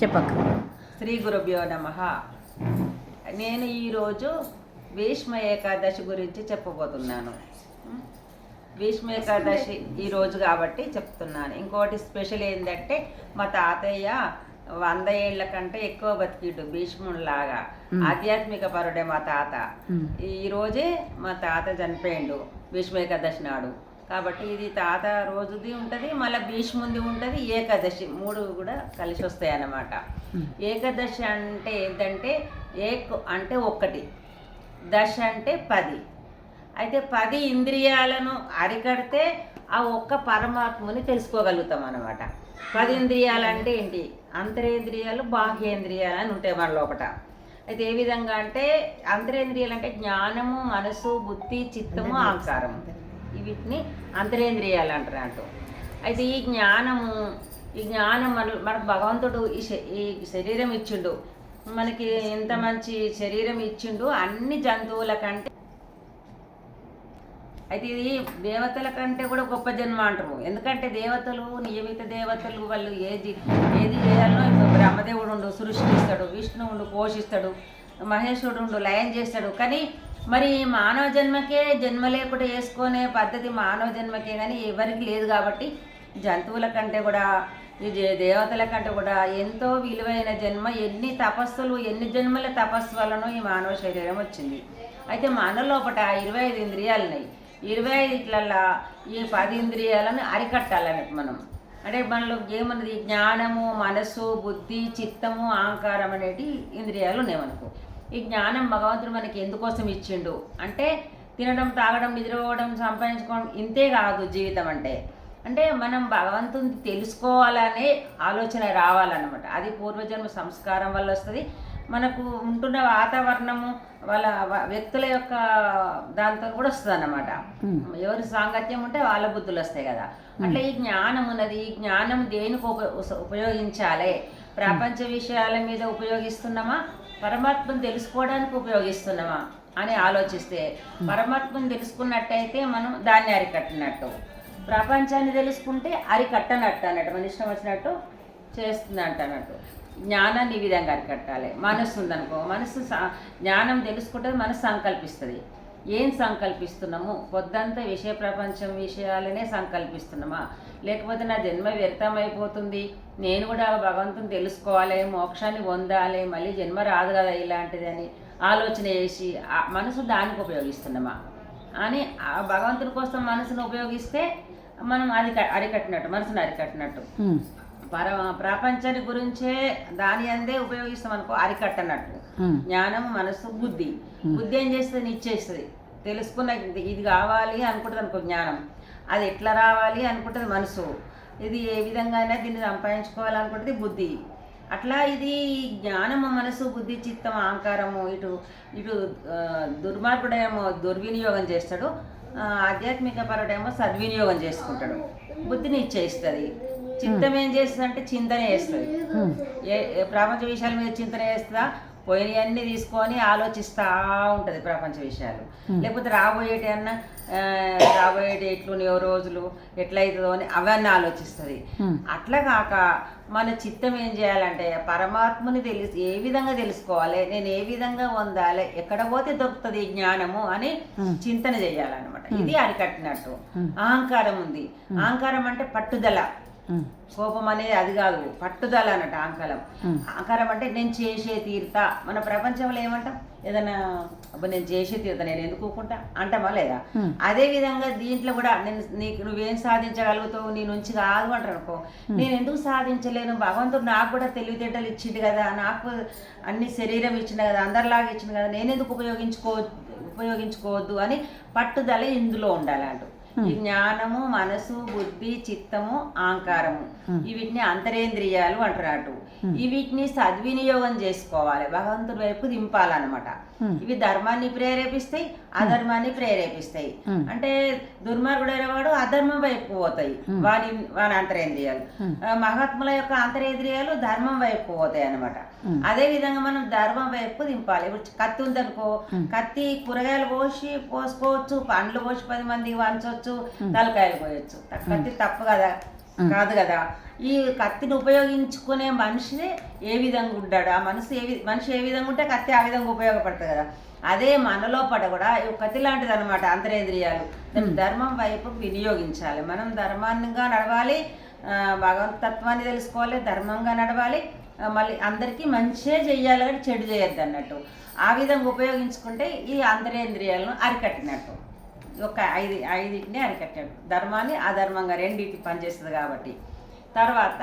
చెప్పక్క. శ్రీ గురుభ్యో నమః. నేను ఈరోజు భీష్మ ఏకాదశి గురించి చెప్పబోతున్నాను. భీష్మ ఏకాదశి ఈరోజు కాబట్టి చెప్తున్నాను. ఇంకోటి స్పెషల్ ఏంటంటే మా తాతయ్య 100 ఏళ్ల కంటే ఎక్కువ బతికిడు భీష్ముడిలాగా. ఆధ్యాత్మిక పరుడే మా తాత. ఈరోజే మా తాత చనిపోయిండు భీష్మ ఏకాదశి నాడు. కాబట్టి ఇది తాత రోజుది ఉంటుంది, మళ్ళీ భీష్ముంది ఉంటుంది, ఏకాదశి 3 కూడా కలిసి వస్తాయి అన్నమాట. ఏకాదశి అంటే ఏంటంటే ఏక్ అంటే 1, దశ అంటే 10. అయితే 10 ఇంద్రియాలను అరికడితే ఆ ఒక్క పరమాత్మని తెలుసుకోగలుగుతాం అన్నమాట. 10 ఇంద్రియాలు అంటే ఏంటి? అంతరేంద్రియాలు, బాహ్యేంద్రియాలు అని ఉంటాయి మన లోపల. అయితే ఏ విధంగా అంటే అంతరేంద్రియాలు అంటే జ్ఞానము, మనసు, బుద్ధి, చిత్తము, అహంకారము. వీటిని అంతరేంద్రియాలు అంటారు. అయితే ఈ జ్ఞానం మనకు భగవంతుడు ఈ శరీరం ఇచ్చిండు. మనకి ఎంత మంచి శరీరం ఇచ్చిండు, అన్ని జంతువుల కంటే. అయితే ఇది దేవతల కంటే కూడా గొప్ప జన్మ అంటారు. ఎందుకంటే దేవతలు, నియమిత దేవతలు, వాళ్ళు ఏది చేయాలో, ఇప్పుడు బ్రహ్మదేవుడు ఉండు సృష్టిస్తాడు, విష్ణువుడు పోషిస్తాడు, మహేశ్వరుడు లయం చేస్తాడు. కానీ మరి మానవ జన్మకే జన్మ లేకుండా వేసుకునే పద్ధతి మానవ జన్మకే, కానీ ఎవరికి లేదు. కాబట్టి జంతువుల కంటే కూడా ఈ దేవతల కంటే కూడా ఎంతో విలువైన జన్మ. ఎన్ని తపస్సులు, ఎన్ని జన్మల తపస్సు వలన ఈ మానవ శరీరం వచ్చింది. అయితే మన లోపల 25 ఇంద్రియాలు ఉన్నాయి. 25 ఈ 10 ఇంద్రియాలను అరికట్టాలన్నట్టు మనం. అంటే మనలో ఏమన్నది? జ్ఞానము, మనసు, బుద్ధి, చిత్తము, అహంకారం అనేటి ఇంద్రియాలు ఉన్నాయి మనకు. ఈ జ్ఞానం భగవంతుడు మనకి ఎందుకోసం ఇచ్చిండు అంటే తినడం, తాగడం, నిద్రపోవడం, సంపాదించుకోవడం ఇంతే కాదు జీవితం అంటే. అంటే మనం భగవంతుని తెలుసుకోవాలనే ఆలోచన రావాలన్నమాట. అది పూర్వజన్మ సంస్కారం వల్ల వస్తుంది. మనకు ఉంటున్న వాతావరణము, వాళ్ళ వ్యక్తుల యొక్క దాంతో కూడా వస్తుంది అన్నమాట. ఎవరి సాంగత్యం ఉంటే వాళ్ళ బుద్ధులు వస్తాయి కదా. అట్లా ఈ జ్ఞానం ఉన్నది. ఈ జ్ఞానం దేనికి ఉపయోగించాలి? ప్రపంచ విషయాల మీద ఉపయోగిస్తున్నామా, పరమాత్మను తెలుసుకోవడానికి ఉపయోగిస్తున్నామా అని ఆలోచిస్తే పరమాత్మను తెలుసుకున్నట్టయితే మనం దాన్ని అరికట్టినట్టు, ప్రపంచాన్ని తెలుసుకుంటే అరికట్టనట్టు అన్నట్టు, మన ఇష్టం వచ్చినట్టు చేస్తుంది అన్నట్టు. జ్ఞానాన్ని ఈ విధంగా అరికట్టాలి. మనస్సు ఉందనుకో, మనస్సు జ్ఞానం తెలుసుకుంటే మనసు సంకల్పిస్తుంది. ఏం సంకల్పిస్తున్నాము? పొద్దంతా విషయ ప్రపంచం విషయాలనే సంకల్పిస్తున్నామా, లేకపోతే నా జన్మ వ్యర్థమైపోతుంది, నేను కూడా భగవంతుని తెలుసుకోవాలి, మోక్షాన్ని పొందాలి, మళ్ళీ జన్మ రాదు కదా ఇలాంటిది అని ఆలోచన చేసి మనసు దానికి ఉపయోగిస్తున్నామా అని భగవంతుని కోసం మనసును ఉపయోగిస్తే మనం అది అరికట్టినట్టు, మనసును అరికట్టినట్టు. ప్రపంచాన్ని గురించే దాని అందే ఉపయోగిస్తాం అనుకో, అరికట్టనట్టు. జ్ఞానము, మనసు, బుద్ధి. బుద్ధి ఏం చేస్తుంది? ఇచ్చేస్తుంది. తెలుసుకున్న ఇది కావాలి అనుకుంటుంది అనుకో జ్ఞానం, అది ఎట్లా రావాలి అనుకుంటుంది మనసు. ఇది ఏ విధంగా అయినా దీన్ని సంపాదించుకోవాలనుకుంటుంది బుద్ధి. అట్లా ఇది జ్ఞానము, మనసు, బుద్ధి, చిత్తం, అహంకారము. ఇటు దుర్మార్గుడేమో దుర్వినియోగం చేస్తాడు, ఆధ్యాత్మిక పరుడేమో సద్వినియోగం చేసుకుంటాడు. బుద్ధిని ఇచ్చేస్తుంది. చిత్తం ఏం చేస్తుంది అంటే చింతన చేస్తుంది. ప్రపంచ విషయాల మీద చింతన చేస్తుందా? పోయినవన్నీ తీసుకొని ఆలోచిస్తూ ఉంటుంది ప్రపంచ విషయాలు. లేకపోతే రాబోయేటి ఎట్లున్నాయో రోజులు, ఎట్లయితుందో అని అవన్నీ ఆలోచిస్తుంది. అట్లా కాక మన చిత్తం ఏం చేయాలంటే పరమాత్మని ఏ విధంగా తెలుసుకోవాలి, నేను ఏ విధంగా పొందాలి, ఎక్కడ పోతే దొరుకుతుంది ఈ జ్ఞానము అని చింతన చేయాలన్నమాట. ఇది అరికట్టినట్టు. అహంకారం ఉంది. అహంకారం అంటే పట్టుదల. కోపం అనేది అది కాదు, పట్టుదల అన్నట్టు అహంకారం. అహంకారం అంటే నేను చేసే తీరుతా. మన ప్రపంచంలో ఏమంటాం? ఏదైనా నేను చేసే తీరుతా, నేను ఎందుకు ఊరుకుంటా అంటామా లేదా? అదే విధంగా దీంట్లో కూడా నువ్వేం సాధించగలుగుతావు, నీ నుంచి కాదు అంటారు అనుకో. నేను ఎందుకు సాధించలేను? భగవంతుడు నాకు కూడా తెలివితేటలు ఇచ్చిండు కదా, నాకు అన్ని శరీరం ఇచ్చిండు కదా, అందరిలాగా ఇచ్చిండు కదా, నేను ఎందుకు ఉపయోగించుకోవద్దు అని పట్టుదల ఇందులో ఉండాలంటూ. ఈ జ్ఞానము, మనసు, బుద్ధి, చిత్తము, అహంకారము వీటిని అంతరేంద్రియాలు అంటారు. వీటిని సద్వినియోగం చేసుకోవాలి, భగవంతుడి వైపు దింపాలన్నమాట. ఇవి ధర్మాన్ని ప్రేరేపిస్తాయి, అధర్మాన్ని ప్రేరేపిస్తాయి. అంటే దుర్మార్గుడైన వాడు అధర్మం వైపు పోతాయి వాని అంతరేంద్రియాలు. మహాత్ముల యొక్క అంతరేంద్రియాలు ధర్మం వైపు పోతాయి అన్నమాట. అదే విధంగా మనం ధర్మం వైపు దింపాలి. ఇప్పుడు కత్తి ఉందనుకో, కత్తి కూరగాయలు పోసుకోవచ్చు, పండ్లు పోసి 10 మందికి వంచవచ్చు, తలకాయలు పోయొచ్చు. కత్తి తప్పు కదా, కాదు కదా. ఈ కత్తిని ఉపయోగించుకునే మనిషి ఏ విధంగా ఉంటాడు, ఆ మనిషి ఏ విధంగా ఉంటే కత్తి ఆ విధంగా ఉపయోగపడుతుంది కదా. అదే మనలో పడ కూడా కత్తి లాంటిది అనమాట అంతరేంద్రియాలు. ధర్మం వైపు వినియోగించాలి. మనం ధర్మాన్నిగా నడవాలి, భగవతత్వాన్ని తెలుసుకోవాలి, ధర్మంగా నడవాలి, మళ్ళీ అందరికీ మంచిగా చెయ్యాలి కానీ చెడు చేయొద్దు అన్నట్టు. ఆ విధంగా ఉపయోగించుకుంటే ఈ అంతరేంద్రియాలను అరికట్టినట్టు. ఒక ఐదింటిని అరికట్టాడు. ధర్మాన్ని అధర్మంగా రెండింటి పనిచేస్తుంది కాబట్టి. తర్వాత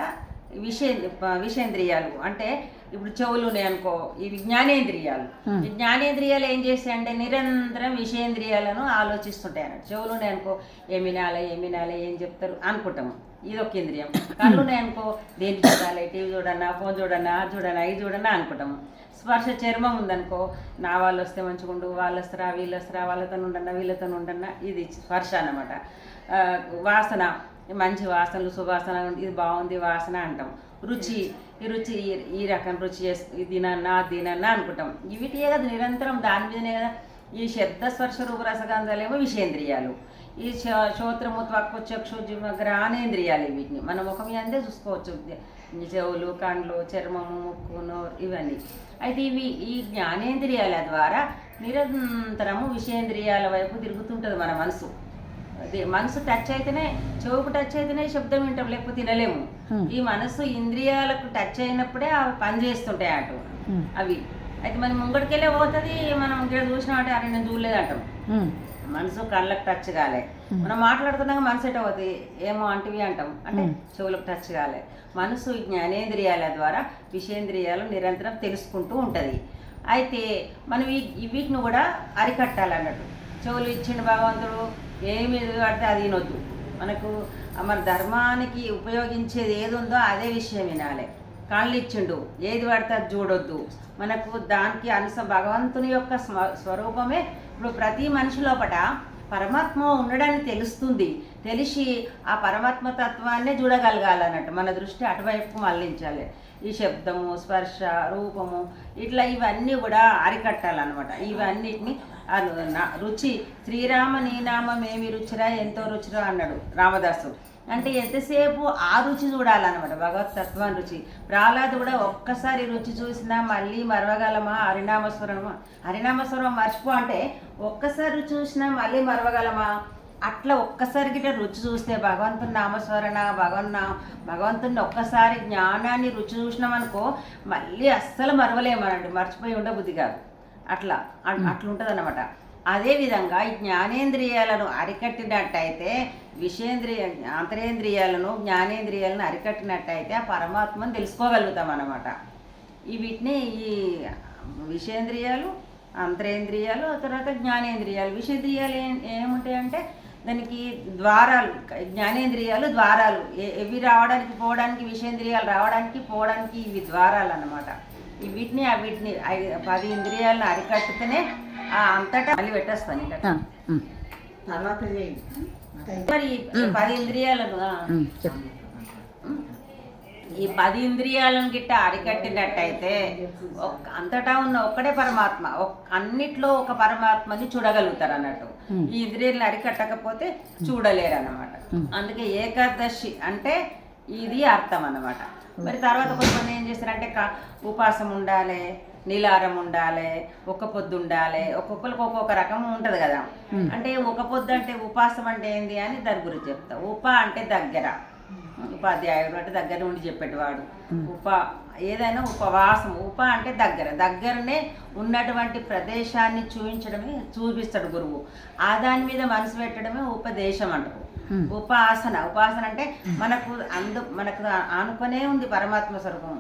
విషేంద్రియాలు అంటే ఇప్పుడు చెవులు ఉన్నాయి అనుకో, ఇవి జ్ఞానేంద్రియాలు. ఈ జ్ఞానేంద్రియాలు ఏం చేస్తాయంటే నిరంతరం విషయేంద్రియాలను ఆలోచిస్తుంటాయి అన్నట్టు. చెవులు ఉన్నాయి అనుకో, ఏమి వినాలి ఏం చెప్తారు అనుకుంటాము, ఇది ఒక ఇంద్రియం. కళ్ళు ఉన్నాయి అనుకో, దేన్ని చూడాలి, టీవీ చూడన్నా, ఫోన్ చూడన్నా, అది చూడన్నా, ఇది చూడన్నా అనుకుంటాము. స్పర్శ చర్మం ఉందనుకో, నా వాళ్ళు వస్తే మంచిగుండు, వాళ్ళు వస్తారా వీళ్ళు వస్తారా, వాళ్ళతో ఉండన్నా వీళ్ళతో ఉండన్నా, ఇది స్పర్శ అన్నమాట. వాసన, మంచి వాసనలు సువాసన, ఇది బాగుంది వాసన అంటాం. రుచి, ఈ రకం రుచి ఇది తినన్నా అనుకుంటాం. వీటియే కదా నిరంతరం, దాని మీదనే కదా. ఈ శబ్ద స్పర్శ రూప రసగంధాలేమో విషయేంద్రియాలు. ఈ శ్రోత్రము త్వక్కు చక్షు జిహ్వ గ్రానేంద్రియాలు. వీటిని మన ముఖం అందే చూసుకోవచ్చు, చెవులు, కండ్లు, చర్మము, ముక్కు, నోరు, ఇవన్నీ. అయితే ఈ జ్ఞానేంద్రియాల ద్వారా నిరంతరము విషయేంద్రియాల వైపు తిరుగుతుంటుంది మన మనసు. మనసు టచ్ అయితేనే, చెవుకు టచ్ అయితేనే శబ్దం వింటాం, లేకపోతే తినలేము. ఈ మనసు ఇంద్రియాలకు టచ్ అయినప్పుడే అవి పని చేస్తుంటాయి అటు అవి. అయితే మనం ముంగడికెళ్ళే పోతుంది, మనం ఇక్కడ చూసినామంటే అరే నేను చూడలేదంటాం. మనసు కళ్ళకు టచ్ కాలే, మనం మాట్లాడుతున్నాక మనసు ఎట పోతుంది, ఏమో అంటివి అంటాం, అంటే చెవులకు టచ్ కాలే. మనసు జ్ఞానేంద్రియాల ద్వారా విషయేంద్రియాలు నిరంతరం తెలుసుకుంటూ ఉంటుంది. అయితే మనం వీటిని కూడా అరికట్టాలన్నట్టు. చెవులు ఇచ్చిన భగవంతుడు, ఏమి పడితే అది వినొద్దు. మనకు మన ధర్మానికి ఉపయోగించేది ఏది ఉందో అదే విషయం వినాలి. కళ్ళు ఇచ్చిండు, ఏది పడితే అది చూడొద్దు. మనకు దానికి భగవంతుని యొక్క స్వరూపమే. ఇప్పుడు ప్రతి మనిషి లోపల పరమాత్మ ఉండడానికి తెలుస్తుంది. తెలిసి ఆ పరమాత్మ తత్వాన్నే చూడగలగాలన్నట్టు. మన దృష్టి అటువైపు మళ్ళించాలి. ఈ శబ్దము, స్పర్శ, రూపము, ఇట్లా ఇవన్నీ కూడా అరికట్టాలన్నమాట. ఇవన్నిటిని రుచి, శ్రీరామ నీ నామం ఏమి రుచిరా ఎంతో రుచిరా అన్నాడు రామదాసు. అంటే ఎంతసేపు ఆ రుచి చూడాలన్నమాట, భగవతత్వం రుచి. ప్రహ్లాదు కూడా ఒక్కసారి రుచి చూసినా మళ్ళీ మరవగలమా, హరినామస్వరం మర్చిపో అంటే ఒక్కసారి రుచి చూసినా మళ్ళీ మరవగలమా? అట్లా ఒక్కసారి గిట్ట రుచి చూస్తే భగవంతుని నామస్మరణ, భగవంతుని ఒక్కసారి జ్ఞానాన్ని రుచి చూసినామనుకో మళ్ళీ అస్సలు మరవలేమనండి, మర్చిపోయి ఉండబుద్ధి కాదు. అట్లుంటుంది అన్నమాట. అదేవిధంగా ఈ జ్ఞానేంద్రియాలను అరికట్టినట్టయితే అంతరేంద్రియాలను జ్ఞానేంద్రియాలను అరికట్టినట్టయితే ఆ పరమాత్మను తెలుసుకోగలుగుతాం అన్నమాట. వీటిని ఈ విషయేంద్రియాలు, అంతరేంద్రియాలు, తర్వాత జ్ఞానేంద్రియాలు. విషయేంద్రియాలు ఏముంటాయంటే దానికి ద్వారాలు. జ్ఞానేంద్రియాలు ద్వారాలు, ఇవి రావడానికి పోవడానికి, విషయేంద్రియాలు రావడానికి పోవడానికి ఇవి ద్వారాలు అన్నమాట. వీటిని 10 ఇంద్రియాలను అరికట్టితేనే అంతటా మళ్ళీ పెట్టేస్తాను ఇంకా. మరి 10 ఇంద్రియాలను, ఈ 10 ఇంద్రియాలను గిట్ట అరికట్టినట్టయితే అంతటా ఉన్న ఒక్కడే పరమాత్మ, అన్నిట్లో ఒక పరమాత్మని చూడగలుగుతారు అన్నట్టు. ఈ ఇంద్రియాలను అరికట్టకపోతే చూడలేరు అన్నమాట. అందుకే ఏకాదశి అంటే ఇది అర్థం అన్నమాట. మరి తర్వాత కొంతమంది ఏం చేస్తారంటే ఉపాసం ఉండాలి, నీలారం ఉండాలి, ఒక్క పొద్దు ఉండాలి. ఒక్కొక్కరికి ఒక్కొక్క రకం ఉంటుంది కదా. అంటే ఒక పొద్దు అంటే ఉపాసం అంటే ఏంది అని దాని గురించి చెప్తా. అంటే దగ్గర, ఉపాధ్యాయుడు అంటే దగ్గర ఉండి చెప్పేటివాడు. ఏదైనా ఉపవాసం. అంటే దగ్గరనే ఉన్నటువంటి ప్రదేశాన్ని చూపిస్తాడు గురువు. ఆ దాని మీద మనసు పెట్టడమే ఉపదేశం అంటారు. ఉపాసన అంటే మనకు ఆనుకొనే ఉంది పరమాత్మ స్వరూపం.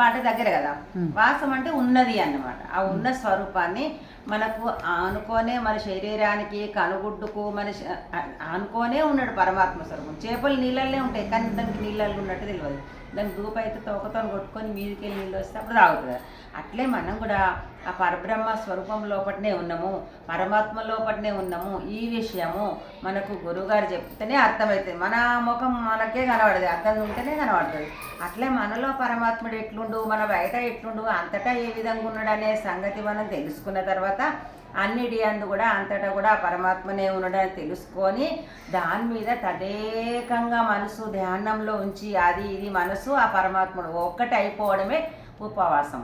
అంటే దగ్గర కదా, వాసం అంటే ఉన్నది అన్నమాట. ఆ ఉన్న స్వరూపాన్ని మనకు ఆనుకోనే, మన శరీరానికి కనుగుడ్డుకు ఆనుకోనే ఉన్నాడు పరమాత్మ స్వరూపం. చేపలు నీళ్ళల్లో ఉంటాయి కానీ దానికి నీళ్ళల్లో ఉన్నట్టు తెలియదు. దాని దూపు అయితే తోకతో కొట్టుకొని మీదికి వెళ్ళి నీళ్ళు వస్తే అప్పుడు తాగుతుంది. అట్లే మనం కూడా ఆ పరబ్రహ్మ స్వరూపం లోపలనే ఉన్నాము, పరమాత్మ లోపలనే ఉన్నాము. ఈ విషయము మనకు గురువుగారు చెప్తేనే అర్థమవుతుంది. మన ముఖం మనకే కనబడదు, అర్థం ఉంటేనే కనబడుతుంది. అట్లే మనలో పరమాత్ముడు ఎట్లుండు, మన బయట ఎట్లుండు, అంతటా ఏ విధంగా ఉన్నాడు అనే సంగతి మనం తెలుసుకున్న తర్వాత అన్నిటి అందు కూడా అంతటా కూడా ఆ పరమాత్మనే ఉన్నాడని తెలుసుకొని దాని మీద తదేకంగా మనసు ధ్యానంలో ఉంచి అది ఇది మనసు ఆ పరమాత్ముడు ఒక్కటి అయిపోవడమే ఉపవాసం.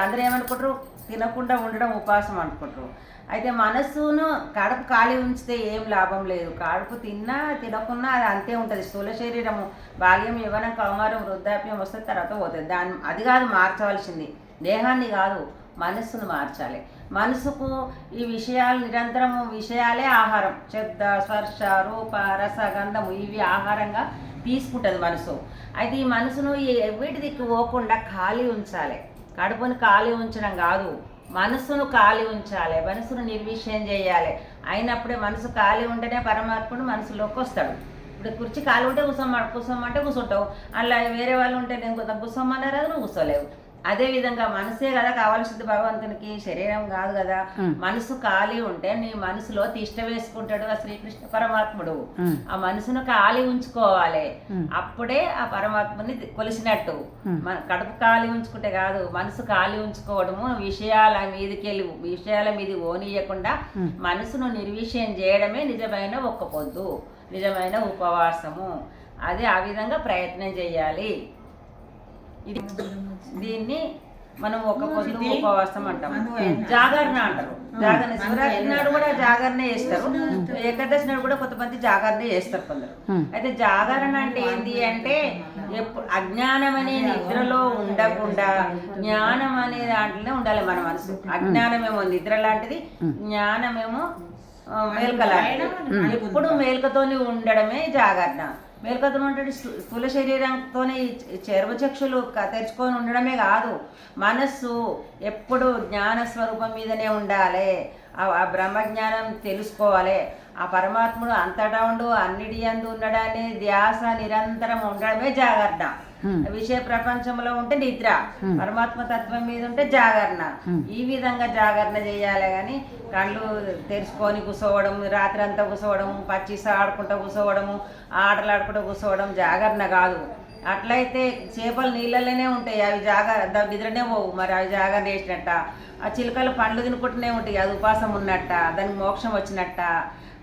అందరూ ఏమనుకుంటారు, తినకుండా ఉండడం ఉపవాసం అనుకుంటారు. అయితే మనస్సును కడుపు ఖాళీ ఉంచితే ఏం లాభం లేదు. కడుపు తిన్నా తినకున్నా అది అంతే ఉంటుంది. స్థూల శరీరము బాల్యం, యవ్వనం, కౌమారం, వృద్ధాప్యం వస్తే తర్వాత పోతుంది. అది కాదు మార్చవలసింది, దేహాన్ని కాదు మనస్సును మార్చాలి. మనసుకు ఈ విషయాలు నిరంతరము విషయాలే ఆహారం. శబ్ద, స్పర్శ, రూప, రస, గంధము ఇవి ఆహారంగా తీసుకుంటుంది మనసు. అయితే ఈ మనసును వీటి దిక్కు పోకుండా ఖాళీ ఉంచాలి. కడుపుని ఖాళీ ఉంచడం కాదు, మనసును ఖాళీ ఉంచాలి, మనసును నిర్విషయం చేయాలి. అయినప్పుడే మనసు ఖాళీ ఉంటేనే పరమాత్ముడు మనసులోకి వస్తాడు. ఇప్పుడు కుర్చీ ఖాళీ ఉంటే కూర్చోమంటే కూర్చుంటావు. అలా వేరే వాళ్ళు ఉంటే నేను కొంత కూర్చోమన్నా రాదు, నువ్వు కూర్చోలేవు. అదే విధంగా మనసే కదా కావాల్సింది భగవంతునికి, శరీరం కాదు కదా. మనసు ఖాళీ ఉంటే నీ మనసులో తిష్ట వేసుకుంటాడు ఆ శ్రీకృష్ణ పరమాత్ముడు. ఆ మనసును ఖాళీ ఉంచుకోవాలి, అప్పుడే ఆ పరమాత్ముని కొలిసినట్టు. కడుపు ఖాళీ ఉంచుకుంటే కాదు, మనసు ఖాళీ ఉంచుకోవడము, విషయాల మీది ఓనియకుండా మనసును నిర్విషయం చేయడమే నిజమైన ఒక్క పొద్దు, నిజమైన ఉపవాసము. అది ఆ విధంగా ప్రయత్నం చేయాలి. దీన్ని మనం ఒక పొద్దు ఉపవాసం అంటాం. జాగరణ అంటారు. జాగరణ శివరాత్రి నాడు కూడా జాగరణ చేస్తారు, ఏకాదశి నాడు కూడా కొంతమంది జాగరణ చేస్తారు కొందరు. అయితే జాగరణ అంటే ఏంటి అంటే అజ్ఞానం అనే నిద్రలో ఉండకుండా జ్ఞానం అనే దాంట్లోనే ఉండాలి మన మనసు. అజ్ఞానమేమో నిద్ర లాంటిది, జ్ఞానమేమో మేల్క లాంటిది. ఎప్పుడు మేల్కతోని ఉండడమే జాగరణ. మేల్కతో ఉంటే స్థూల శరీరంతోనే చర్మచక్షులు తెరుచుకొని ఉండడమే కాదు, మనస్సు ఎప్పుడు జ్ఞాన స్వరూపం మీదనే ఉండాలి. ఆ బ్రహ్మజ్ఞానం తెలుసుకోవాలి. ఆ పరమాత్ముడు అంతటా ఉండు అన్నిటి యందు ఉండడాన్ని ధ్యాస నిరంతరం ఉండడమే జాగరణ. విషయ ప్రపంచంలో ఉంటే నిద్ర, పరమాత్మ తత్వం మీద ఉంటే జాగరణ. ఈ విధంగా జాగరణ చేయాలి. కానీ కళ్ళు తెరుచుకొని కూర్చోవడం, రాత్రి అంతా కూర్చోవడం, పచ్చిస ఆడుకుంటూ కూర్చోవడము, ఆటలు ఆడుకుంటూ కూర్చోవడం జాగరణ కాదు. అట్లయితే చేపలు నీళ్ళలోనే ఉంటాయి, అవి నిద్రనే పోవు. మరి అవి జాగరణ చేసినట్ట. ఆ చిలుకలు పండ్లు తినుకుంటూనే ఉంటాయి, అది ఉపాసం ఉన్నట్ట, దానికి మోక్షం వచ్చినట్ట.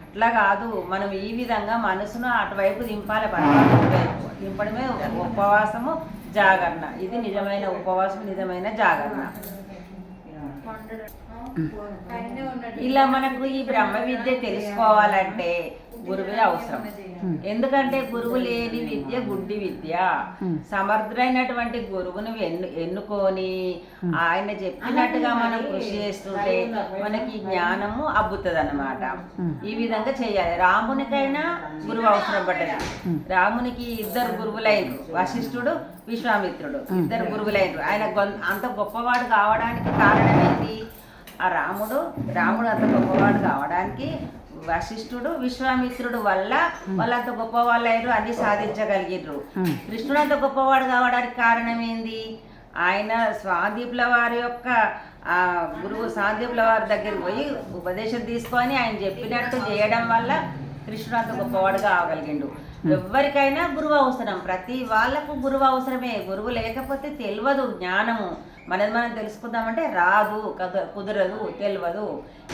అట్లా కాదు, మనం ఈ విధంగా మనసును అటువైపు దింపాలి, పరమాత్మ వైపు దింపడమే ఉపవాసము, జాగరణ. ఇది నిజమైన ఉపవాసం, నిజమైన జాగరణ. ఇలా మనకు ఈ బ్రహ్మ విద్య తెలుసుకోవాలంటే గురువే అవసరం. ఎందుకంటే గురువు లేని విద్య గుడ్డి విద్య. సమర్థుడైనటువంటి గురువును ఎన్నుకొని ఆయన చెప్పినట్టుగా మనం కృషి చేస్తుంటే మనకి జ్ఞానము అబ్బుతుంది అన్నమాట. ఈ విధంగా చేయాలి. రామునికైనా గురువు అవసరం పడ్డది. రామునికి ఇద్దరు గురువులైనరు, వశిష్ఠుడు, విశ్వామిత్రుడు. ఇద్దరు గురువులైనరు. ఆయన అంత గొప్పవాడు కావడానికి కారణం ఏంటి? ఆ రాముడు అంత గొప్పవాడు కావడానికి వశిష్ఠుడు, విశ్వామిత్రుడు వల్ల వాళ్ళంత గొప్పవాళ్ళు అయ్యారు, అన్ని సాధించగలిగిర్రు. కృష్ణుడు అంత గొప్పవాడు కావడానికి కారణం ఏంది? ఆయన సాందీపుల వారి యొక్క గురువు సాందీపుల వారి దగ్గరికి పోయి ఉపదేశం తీసుకొని ఆయన చెప్పినట్టు చేయడం వల్ల కృష్ణుడు అంత గొప్పవాడు కావగలిగిండు. ఎవరికైనా గురువు అవసరం, ప్రతి వాళ్ళకు గురువు అవసరమే. గురువు లేకపోతే తెలియదు జ్ఞానము. మనం తెలుసుకుందామంటే రాదు, కుదరదు, తెలియదు.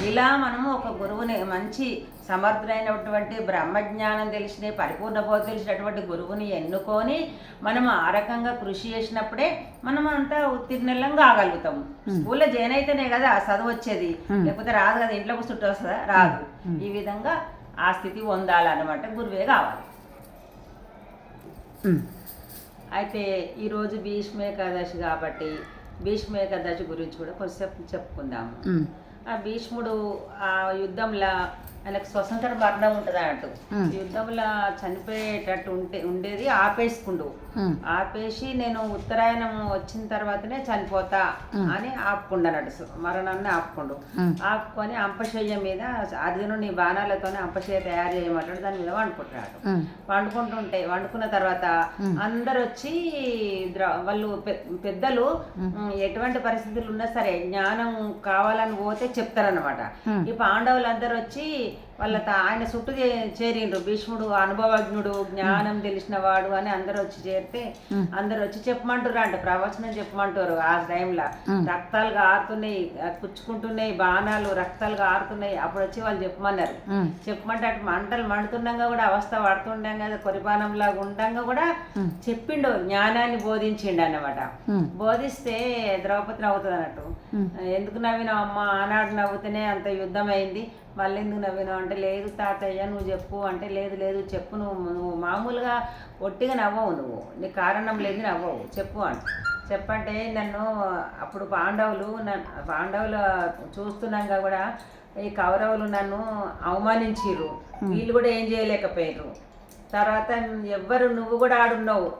ఇలా మనము ఒక గురువుని, మంచి సమర్థుడైనటువంటి బ్రహ్మజ్ఞానం తెలిసిన, పరిపూర్ణ బోధ తెలిసినటువంటి గురువుని ఎన్నుకొని మనం ఆ రకంగా కృషి చేసినప్పుడే మనం అంతా ఉత్తీర్ణం కాగలుగుతాము. స్కూల్లో జాయిన్ అయితేనే కదా చదువు వచ్చేది, లేకపోతే రాదు కదా. ఇంట్లో కూర్చుంటూ వస్తుందా? రాదు. ఈ విధంగా ఆ స్థితి పొందాలన్నమాట. గురువే కావాలి. అయితే ఈరోజు భీష్మ ఏకాదశి కాబట్టి భీష్మ ఏకాదశి గురించి కూడా కొంచెం చెప్పుకుందాము. ఆ భీష్ముడు ఆ యుద్ధంలో ఆయనకు స్వతంత్ర మరణం ఉంటుంది అన్నట్టు. యుద్ధంలో చనిపోయేటట్టు ఉండేది ఆపేసుకుండు. ఆపేసి నేను ఉత్తరాయణం వచ్చిన తర్వాతనే చనిపోతా అని ఆపుకుండన్నట్టు, మరణాన్ని ఆపుకుండు. ఆపుకొని అంపశయ్య మీద అర్జునుని బాణాలతోనే అంపశయ్య తయారు చేయమంటాడు, దాని మీద వండుకుంటాడు. వండుకున్న తర్వాత అందరు వచ్చి వాళ్ళు పెద్దలు ఎటువంటి పరిస్థితులు ఉన్నా సరే జ్ఞానం కావాలని పోతే చెప్తారన్నమాట. ఈ పాండవులందరూ వచ్చి ఆయన చుట్టూ చేరిండ్రు. భీష్ముడు అనుభవజ్ఞుడు, జ్ఞానం తెలిసినవాడు అని అందరు వచ్చి చేరితే అందరు వచ్చి చెప్పమంటారు అంట, ప్రవచనం చెప్పమంటారు. ఆ టైంలో రక్తాలు కారుతున్నాయి, కుచ్చుకుంటున్నాయి బాణాలు, రక్తాలు కారుతున్నాయి. అప్పుడు వచ్చి వాళ్ళు చెప్పమన్నారు. చెప్పమంటే అటు మంటలు మండుతుండగా కూడా, అవస్థ పడుతుండగా, కొరిపానంలాగా ఉండగా కూడా చెప్పిండు, జ్ఞానాన్ని బోధించిండు అన్నమాట. బోధిస్తే ద్రౌపది నవ్వుతుంది అన్నట్టు. ఎందుకు నవ్వినావు అమ్మ, ఆనాడు నవ్వుతూనే అంత యుద్ధం అయింది, మళ్ళీ ఎందుకు నవ్వినావు అంటే, లేదు తాతయ్య నువ్వు చెప్పు అంటే, లేదు చెప్పు, నువ్వు మామూలుగా ఒట్టిగా నవ్వవు, నువ్వు నీ కారణం లేదు నవ్వవు, చెప్పు అంటే. చెప్పంటే నన్ను అప్పుడు పాండవులు చూస్తున్నాగా కూడా ఈ కౌరవులు నన్ను అవమానించిర్రు, వీళ్ళు కూడా ఏం చేయలేకపోయారు. తర్వాత ఎవ్వరు, నువ్వు కూడా ఆడున్నావు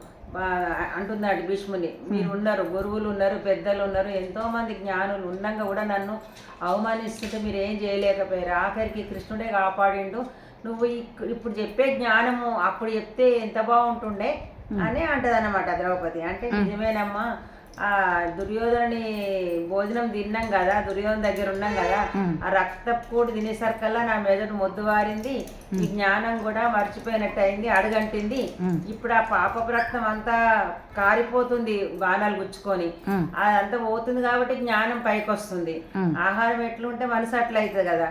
అంటున్నాడు భీష్ముని. మీరు ఉన్నారు, గురువులు ఉన్నారు, పెద్దలు ఉన్నారు, ఎంతోమంది జ్ఞానులు ఉన్నాగా కూడా నన్ను అవమానిస్తుంటే మీరు ఏం చేయలేకపోయారు. ఆఖరికి కృష్ణుడే కాపాడిండు. నువ్వు ఇప్పుడు చెప్పే జ్ఞానము అప్పుడు చెప్తే ఎంత బాగుంటుండే అని అంటది అన్నమాట ద్రౌపది. అంటే నిజమేనమ్మా, ఆ దుర్యోధనుని భోజనం తిన్నాం కదా, దుర్యోధన దగ్గర ఉన్నాం కదా, ఆ రక్తపు కూడి తినేసరికల్లా నా మెదడు మొద్దు వారింది, ఈ జ్ఞానం కూడా మర్చిపోయినట్టు అయింది, అడుగంటింది. ఇప్పుడు ఆ పాపపు రక్తం అంతా కారిపోతుంది బాణాలు గుచ్చుకొని, అదంతా పోతుంది కాబట్టి జ్ఞానం పైకి వస్తుంది. ఆహారం ఎట్లుంటే మనసు అట్లా అవుతుంది కదా,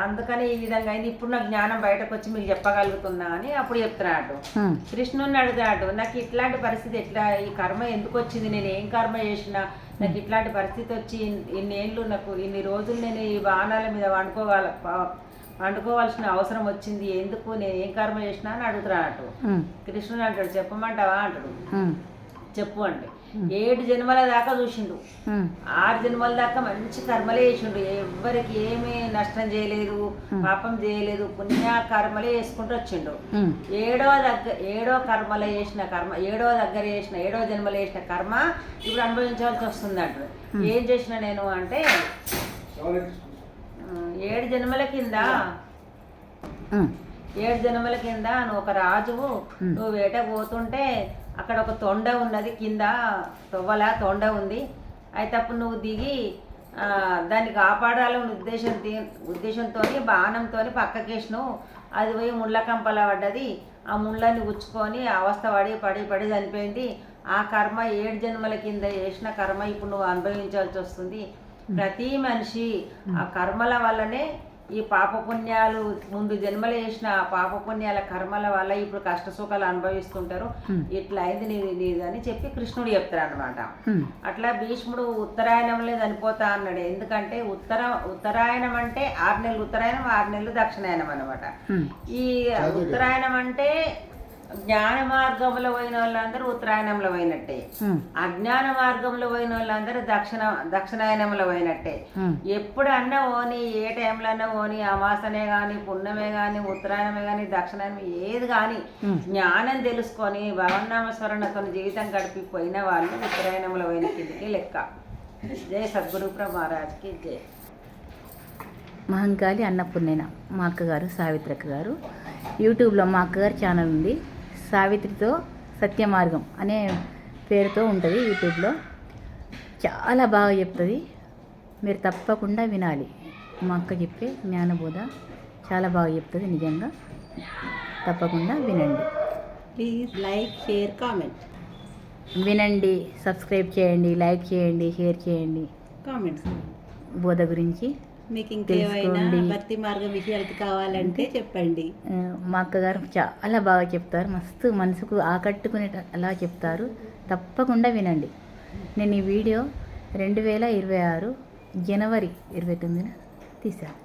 అందుకని ఈ విధంగా అయింది. ఇప్పుడు నాకు జ్ఞానం బయటకు వచ్చి మీకు చెప్పగలుగుతున్నా అని అప్పుడు చెప్తున్నాడు. కృష్ణుని అడుగుతాడు, నాకు ఇట్లాంటి పరిస్థితి ఎట్లా, ఈ కర్మ ఎందుకు వచ్చింది, నేను ఏం కర్మ చేసినా నాకు ఇట్లాంటి పరిస్థితి వచ్చి ఇన్నేళ్ళు, నాకు ఇన్ని రోజులు నేను ఈ బాణాల మీద వండుకోవాల్సిన అవసరం వచ్చింది, ఎందుకు, నేను ఏం కర్మ చేసినా అని అడుగుతున్నాడు. కృష్ణుడు అంటాడు, చెప్పమంటావా అంటాడు. చెప్పు అంటే 7 జన్మల దాకా చూసిండు, 6 జన్మల దాకా మంచి కర్మలే చేసిండు, ఎవ్వరికి ఏమీ నష్టం చేయలేదు, పాపం చేయలేదు, పుణ్య కర్మలే చేసుకుంటూ వచ్చిండు. 7వ కర్మలో చేసిన కర్మ, 7వ జన్మలో చేసిన కర్మ ఇప్పుడు అనుభవించాల్సి వస్తుంది అంటాడు. ఏం చేసిన నేను అంటే, 7 జన్మల కింద నువ్వు ఒక రాజువు, నువ్వు వేటకు పోతుంటే అక్కడ ఒక తొండ ఉన్నది, కింద తొండ ఉంది. అయితే అప్పుడు నువ్వు దిగి దాన్ని కాపాడాలని ఉద్దేశంతో బాణంతో పక్కకేసినావు, అది పోయి ముళ్ళ కంపల పడ్డది, ఆ ముళ్ళని గుచ్చుకొని అవస్థ పడి చనిపోయింది. ఆ కర్మ 7 జన్మల కింద చేసిన కర్మ ఇప్పుడు నువ్వు అనుభవించాల్సి వస్తుంది. ప్రతి మనిషి ఆ కర్మల వల్లనే, ఈ పాపపుణ్యాలు ముందు జన్మలు చేసిన పాపపుణ్యాల కర్మల వల్ల ఇప్పుడు కష్ట సుఖాలు అనుభవిస్తుంటారు, ఇట్లా అయింది నీది అని చెప్పి కృష్ణుడు చెప్తారు అనమాట. అట్లా భీష్ముడు ఉత్తరాయణంలో చనిపోతా అన్నాడు. ఎందుకంటే ఉత్తరాయణం అంటే 6 నెలలు ఉత్తరాయణం, 6 నెలలు దక్షిణాయనం అనమాట. ఈ ఉత్తరాయణం అంటే జ్ఞాన మార్గంలో పోయిన వాళ్ళందరూ ఉత్తరాయణంలో పోయినట్టే, అజ్ఞాన మార్గంలో పోయిన వాళ్ళందరూ దక్షిణాయనంలో పోయినట్టే. ఎప్పుడన్నా ఓని, ఏ టైంలో అన్నా ఓని, అమాసనే కానీ, పున్నమే కానీ, ఉత్తరాయణమే కానీ, దక్షిణాయనం ఏది కానీ జ్ఞానం తెలుసుకొని భగవన్నామస్మరణతో జీవితం గడిపిపోయిన వాళ్ళు ఉత్తరాయణంలో పోయిన కిందికి లెక్క. జై సద్గురు మహారాజ్కి జై. మహంకాళి అన్నపూర్ణేన మా అక్కగారు, సావిత్రక్క గారు. యూట్యూబ్లో మా అక్కగారి ఛానల్ ఉంది, సావిత్రితో సత్యమార్గం అనే పేరుతో ఉంటుంది యూట్యూబ్లో. చాలా బాగా చెప్తుంది, మీరు తప్పకుండా వినాలి. మా అక్క చెప్పే జ్ఞానబోధ చాలా బాగా చెప్తుంది, నిజంగా తప్పకుండా వినండి. Please like, share, comment. వినండి, సబ్స్క్రైబ్ చేయండి, లైక్ చేయండి, షేర్ చేయండి, కామెంట్స్. బోధ గురించి మీకు ఇంకేమైనా భక్తి మార్గం విషయాలు కావాలంటే చెప్పండి. మా అక్కగారు చాలా బాగా చెప్తారు, మస్తు మనసుకు ఆకట్టుకునే అలా చెప్తారు, తప్పకుండా వినండి. నేను ఈ వీడియో 2026 జనవరి 29న తీశాను.